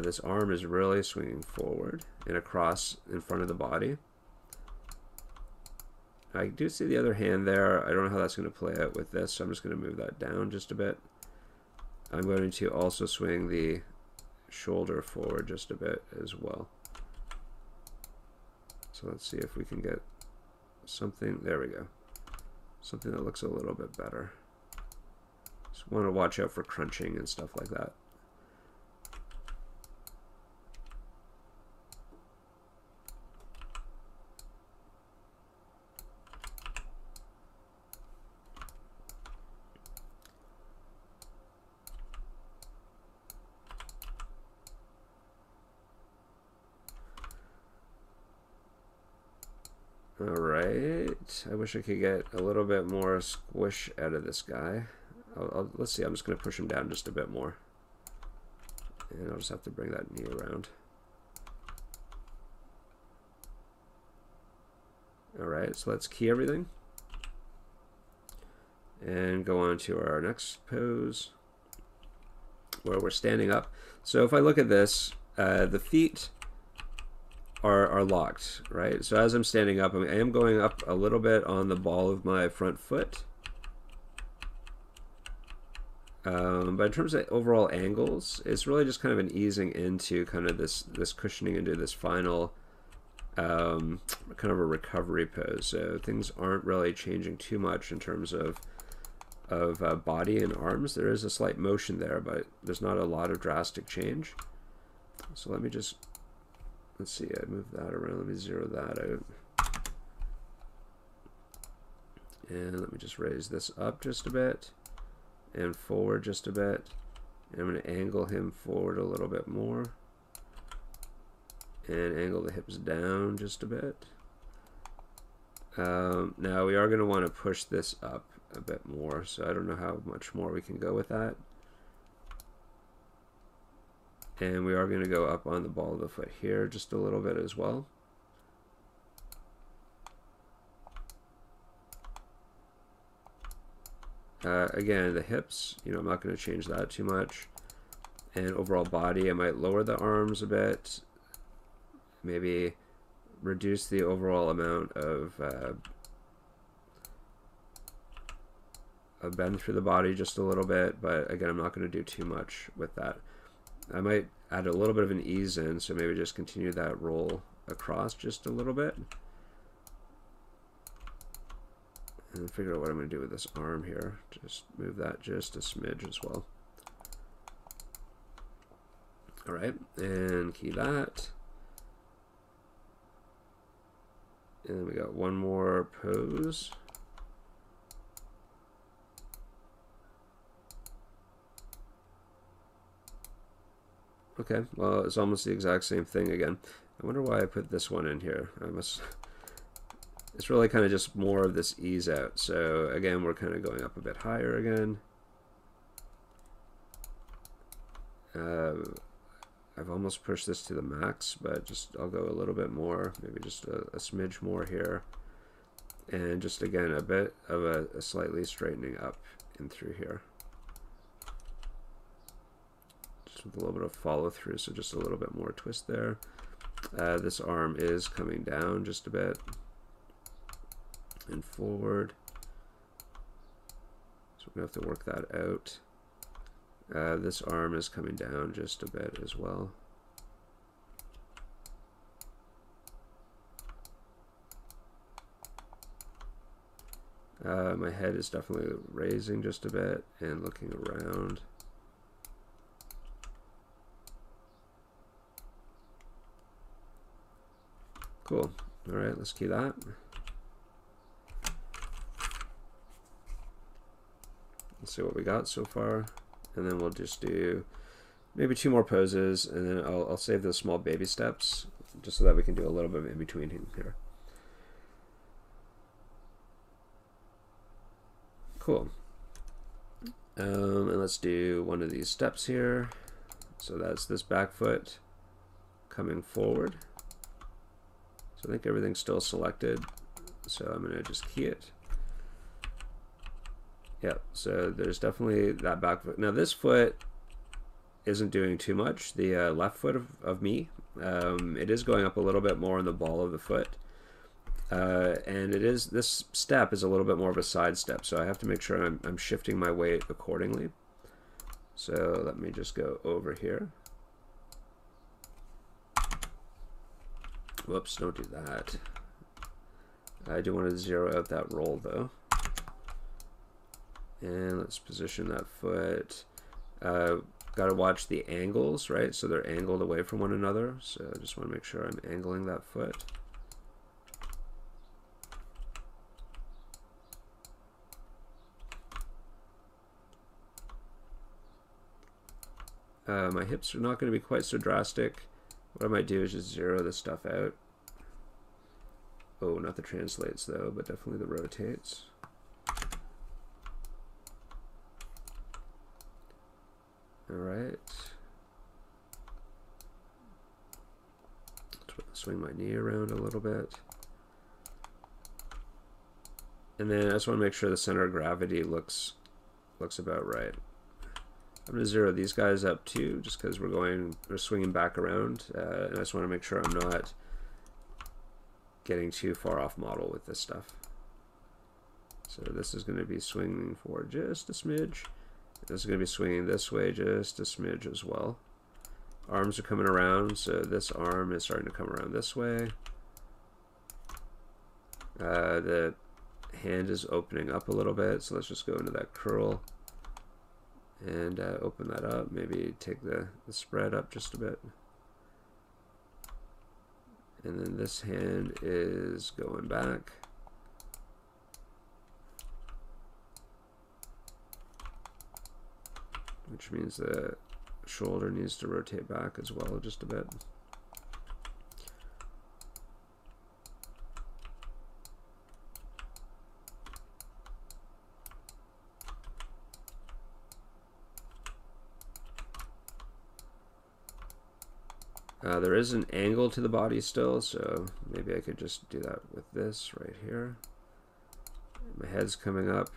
This arm is really swinging forward and across in front of the body. I do see the other hand there. I don't know how that's going to play out with this, so I'm just going to move that down just a bit. I'm going to also swing the shoulder forward just a bit as well. So let's see if we can get something. There we go. Something that looks a little bit better. Just want to watch out for crunching and stuff like that. Alright, I wish I could get a little bit more squish out of this guy. Let's see, I'm just going to push him down just a bit more. And I'll just have to bring that knee around. Alright, so let's key everything. And go on to our next pose, where we're standing up. So if I look at this, the feet are locked, right? So as I'm standing up, I am going up a little bit on the ball of my front foot. But in terms of overall angles, it's really just kind of an easing into kind of this cushioning into this final kind of a recovery pose. So things aren't really changing too much in terms of body and arms. There is a slight motion there, but there's not a lot of drastic change. So let me just, let's see, I moved that around. Let me zero that out. And let me just raise this up just a bit and forward just a bit. And I'm going to angle him forward a little bit more and angle the hips down just a bit. Now we are going to want to push this up a bit more, so I don't know how much more we can go with that. And we are going to go up on the ball of the foot here just a little bit as well. Again, the hips, I'm not going to change that too much. And overall body, I might lower the arms a bit, maybe reduce the overall amount of bend through the body just a little bit, but again, I'm not going to do too much with that. I might add a little bit of an ease in, so maybe just continue that roll across just a little bit. And figure out what I'm going to do with this arm here. Just move that just a smidge as well. Alright, and key that. And then we got one more pose. Okay, well, it's almost the exact same thing again. I wonder why I put this one in here. It's really kind of just more of this ease out. So again, we're kind of going up a bit higher again. I've almost pushed this to the max, but I'll go a little bit more, maybe just a smidge more here. And just again, a bit of a slightly straightening up in through here. Just with a little bit of follow through, so just a little bit more twist there. This arm is coming down just a bit. And forward. So we're going to have to work that out. This arm is coming down just a bit as well. My head is definitely raising just a bit and looking around. Cool. All right, let's key that. Let's see what we got so far, and then we'll just do maybe 2 more poses, and then I'll save those small baby steps just so that we can do a little bit in between here. Cool. And let's do one of these steps here. So that's this back foot coming forward. So I think everything's still selected, so I'm going to just key it. Yeah, so there's definitely that back foot. Now this foot isn't doing too much. The left foot of me, it is going up a little bit more on the ball of the foot. And this step is a little bit more of a side step, so I have to make sure I'm shifting my weight accordingly. So let me just go over here. Whoops, don't do that. I do want to zero out that roll though. And let's position that foot. Got to watch the angles, right? So they're angled away from one another. So I just want to make sure I'm angling that foot. My hips are not going to be quite so drastic. What I might do is just zero this stuff out. Oh, not the translates though, but definitely the rotates. All right. Swing my knee around a little bit. And then I just want to make sure the center of gravity looks about right. I'm going to zero these guys up too, just because we're swinging back around, and I just want to make sure I'm not getting too far off model with this stuff. So this is going to be swinging forward just a smidge. This is going to be swinging this way just a smidge as well. Arms are coming around, so this arm is starting to come around this way. The hand is opening up a little bit, so let's just go into that curl and open that up. Maybe take the spread up just a bit. And then this hand is going back. Which means the shoulder needs to rotate back as well just a bit. There is an angle to the body still, so maybe I could just do that with this right here. My head's coming up.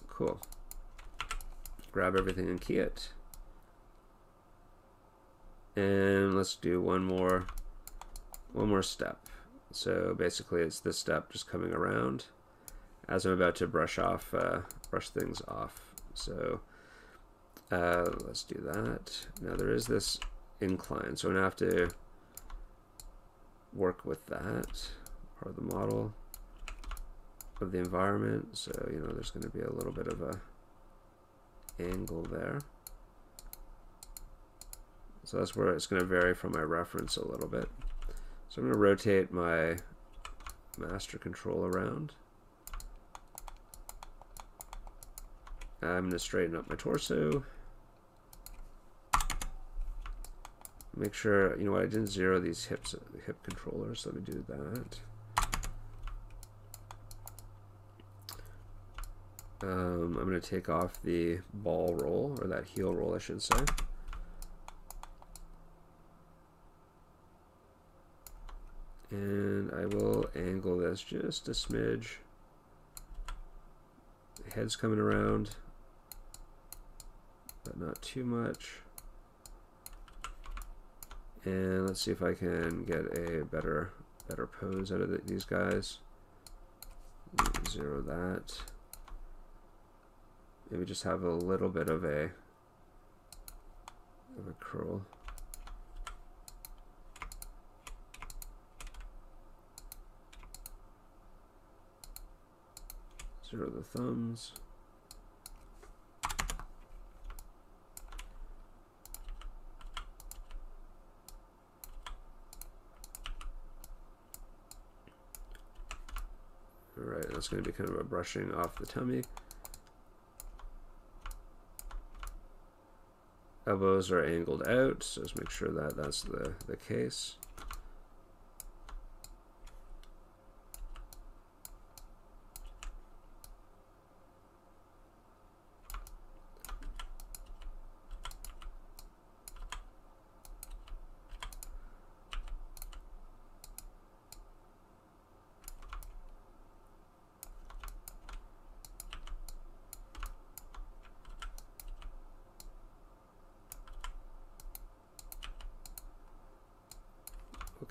Cool. Grab everything and key it. And let's do one more step. So basically it's this step just coming around as I'm about to brush things off. So let's do that. Now there is this incline, so I'm gonna have to work with that part of the model of the environment. So there's going to be a little bit of a angle there. So that's where it's going to vary from my reference a little bit. So I'm going to rotate my master control around. I'm going to straighten up my torso. Make sure, you know what, I didn't zero these hip controllers, so let me do that. I'm going to take off the ball roll, or that heel roll I should say. And I will angle this just a smidge. The head's coming around, but not too much. And let's see if I can get a better pose out of these guys. Zero that. Maybe just have a little bit of a curl. Zero the thumbs. Alright, that's going to be kind of a brushing off the tummy. Elbows are angled out, so just make sure that that's the case.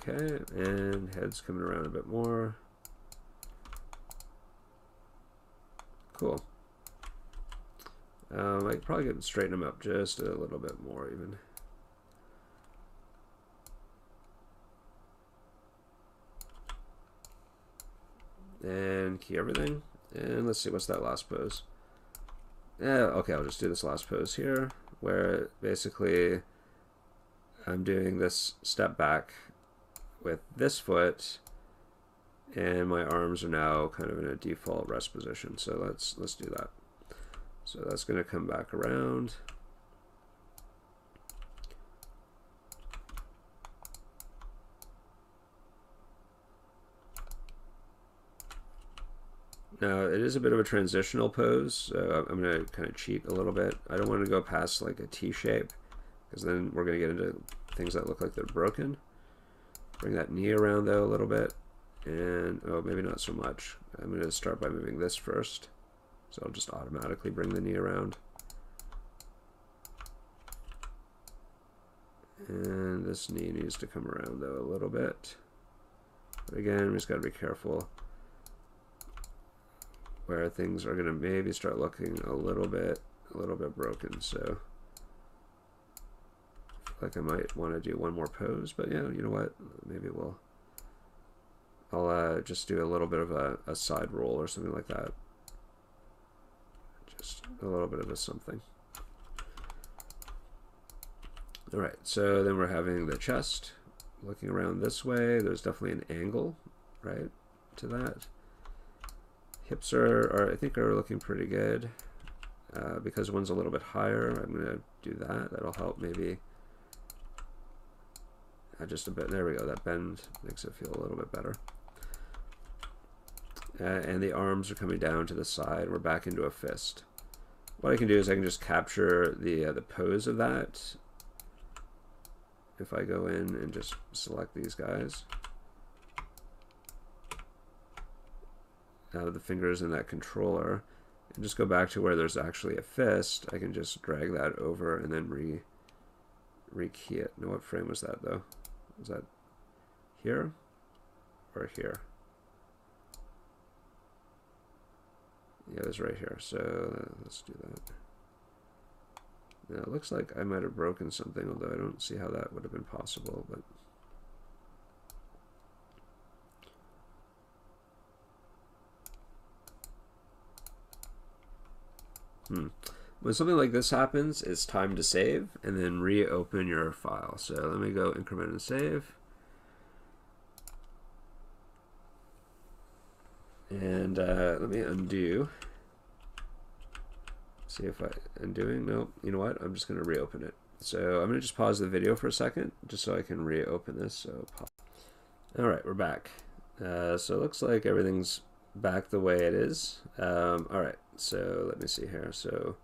Okay, and head's coming around a bit more. Cool. I could probably straighten them up just a little bit more even. And key everything. And let's see, what's that last pose? Yeah, okay, I'll just do this last pose here, where basically I'm doing this step back with this foot, and my arms are now kind of in a default rest position. So let's do that. So that's going to come back around. Now it is a bit of a transitional pose, so I'm going to kind of cheat a little bit. I don't want to go past like a T shape, because then we're going to get into things that look like they're broken. Bring that knee around though a little bit, and oh, maybe not so much. I'm going to start by moving this first, so I'll just automatically bring the knee around. And this knee needs to come around though a little bit. But again, we just got to be careful where things are going to maybe start looking a little bit broken. So like I might want to do one more pose, but yeah, you know what? Maybe we'll I'll just do a little bit of a side roll or something like that. Just a little bit of a something. All right, so then we're having the chest looking around this way. There's definitely an angle, right, to that. Hips are I think are looking pretty good. Because one's a little bit higher, I'm going to do that. That'll help maybe just a bit. There we go. That bend makes it feel a little bit better. And the arms are coming down to the side. We're back into a fist. What I can do is I can just capture the pose of that. If I go in and just select these guys. Now the fingers in that controller. And just go back to where there's actually a fist. I can just drag that over and then re-key it. Now what frame was that though? Was that here or here? Yeah, it was right here. So let's do that. Now it looks like I might have broken something, although I don't see how that would have been possible. But when something like this happens, it's time to save and then reopen your file. So let me go increment and save. And let me undo. See if I undoing. Nope. You know what? I'm just going to reopen it. So I'm going to just pause the video for a second just so I can reopen this. So all right, we're back. So it looks like everything's back the way it is. All right. So let me see here. So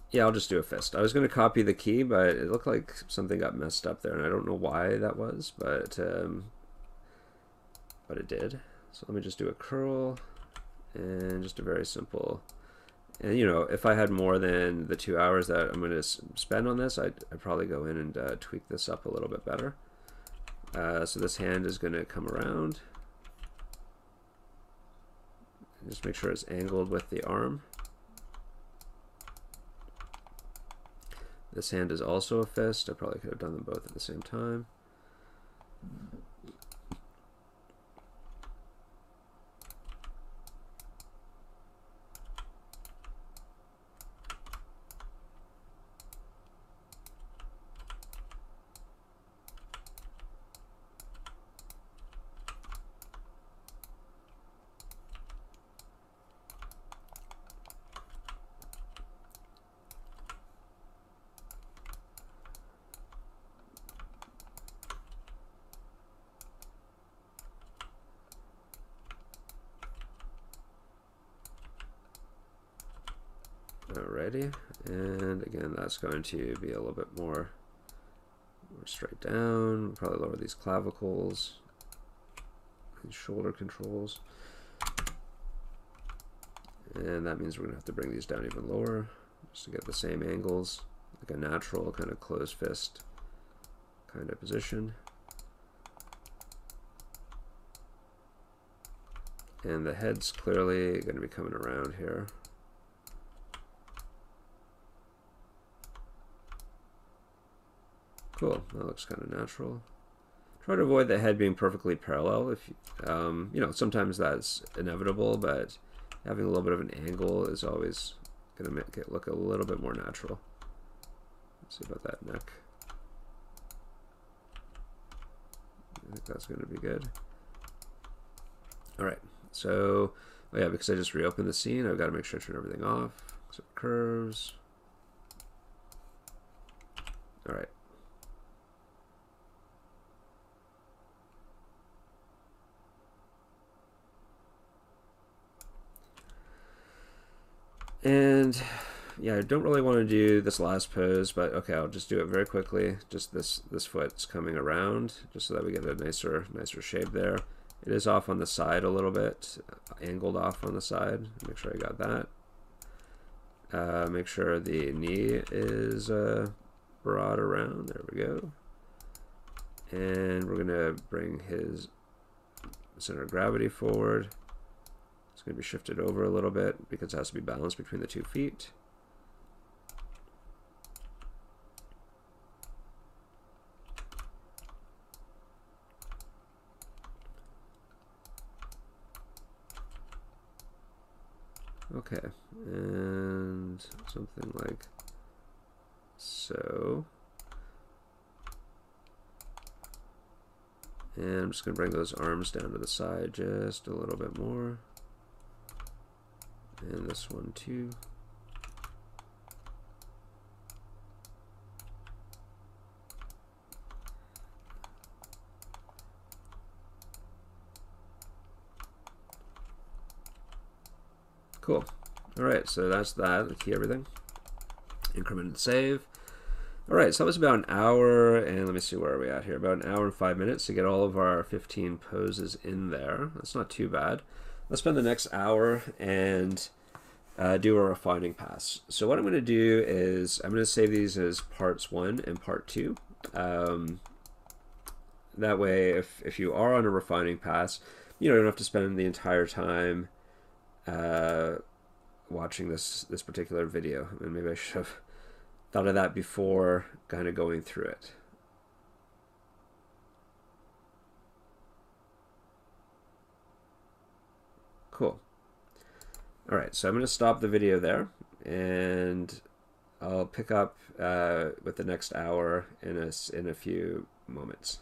yeah, I'll just do a fist. I was going to copy the key, but it looked like something got messed up there, and I don't know why that was, but it did. So let me just do a curl and just a very simple. And you know, if I had more than the 2 hours that I'm going to spend on this, I'd probably go in and tweak this up a little bit better. So this hand is going to come around. Just make sure it's angled with the arm. This hand is also a fist. I probably could have done them both at the same time. Alrighty, and again, that's going to be a little bit more straight down. Probably lower these clavicles, these shoulder controls, and that means we're going to have to bring these down even lower just to get the same angles, like a natural kind of closed fist kind of position. And the head's clearly going to be coming around here. Cool, that looks kind of natural. Try to avoid the head being perfectly parallel. If you know, sometimes that's inevitable, but having a little bit of an angle is always going to make it look a little bit more natural. Let's see about that neck. I think that's going to be good. All right, so oh yeah, because I just reopened the scene, I've got to make sure I turn everything off. So curves. All right. And yeah, I don't really want to do this last pose, but okay, I'll just do it very quickly. Just this foot's coming around, just so that we get a nicer shape there. It is off on the side a little bit, angled off on the side. Make sure I got that. Make sure the knee is broad around. There we go. And we're gonna bring his center of gravity forward. It's going to be shifted over a little bit because it has to be balanced between the 2 feet. Okay, and something like so. And I'm just going to bring those arms down to the side just a little bit more. And this one too. Cool. Alright, so that's that. Key everything. Increment and save. Alright, so that was about an hour, and let me see where are we at here. About an hour and 5 minutes to get all of our 15 poses in there. That's not too bad. Let's spend the next hour and do a refining pass. So what I'm going to do is I'm going to save these as parts 1 and part 2. That way, if you are on a refining pass, you don't have to spend the entire time watching this particular video. And maybe I should have thought of that before kind of going through it. Cool. All right, so I'm going to stop the video there, and I'll pick up with the next hour in a few moments.